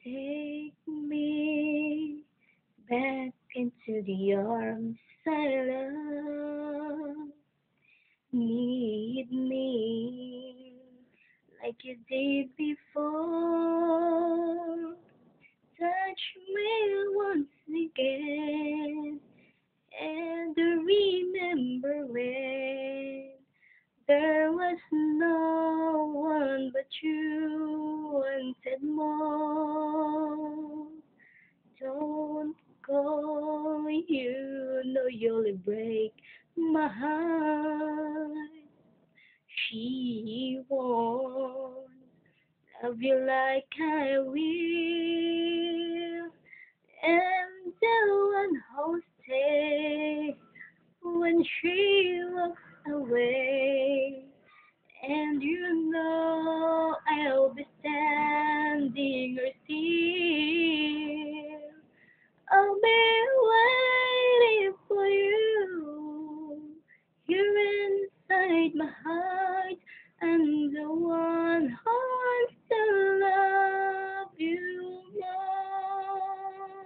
Take me back into the arms I love. Need me like you did before. Touch me once again and remember when there was no one but you wanted more. Don't go, you know you'll break my heart. She won't love you like I will. And the one who'll stay when she walks away. And you know I'll be standing or still. I'll be waiting for you. Here inside my heart, I'm the one who wants to love you more.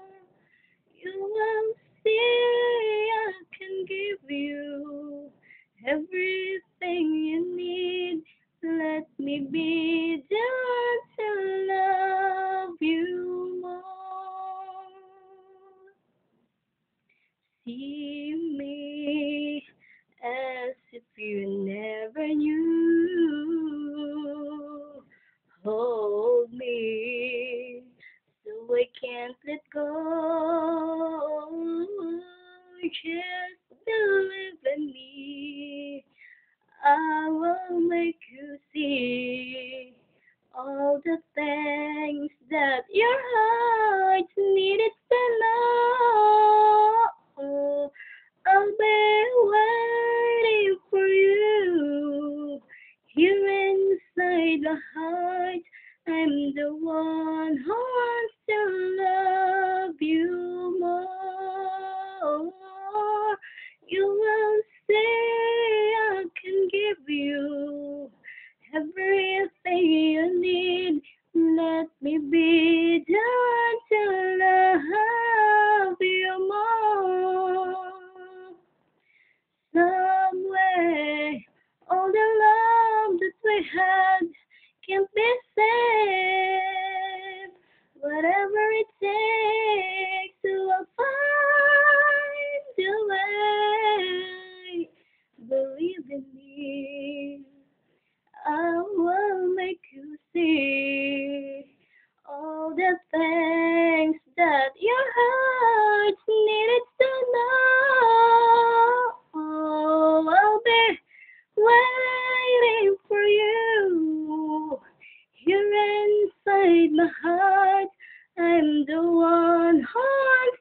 You will see I can give you everything you need. Let me be the one to love you more. See me as if you never knew. Hold me so I can't let go. Just believe in me. I will make you see all the things that your heart needed to know. I'll be waiting for you here inside the heart. I'm the one who wants to love you more. You will say I can give you everything you need. Let me be the one to love you more. Somewhere, all the love that we had can't be saved. Whatever it takes, we'll find a way. Believe in me, I will make you see all the things that your heart needed to know. I'll be waiting for you here inside my heart. I'm the one who wants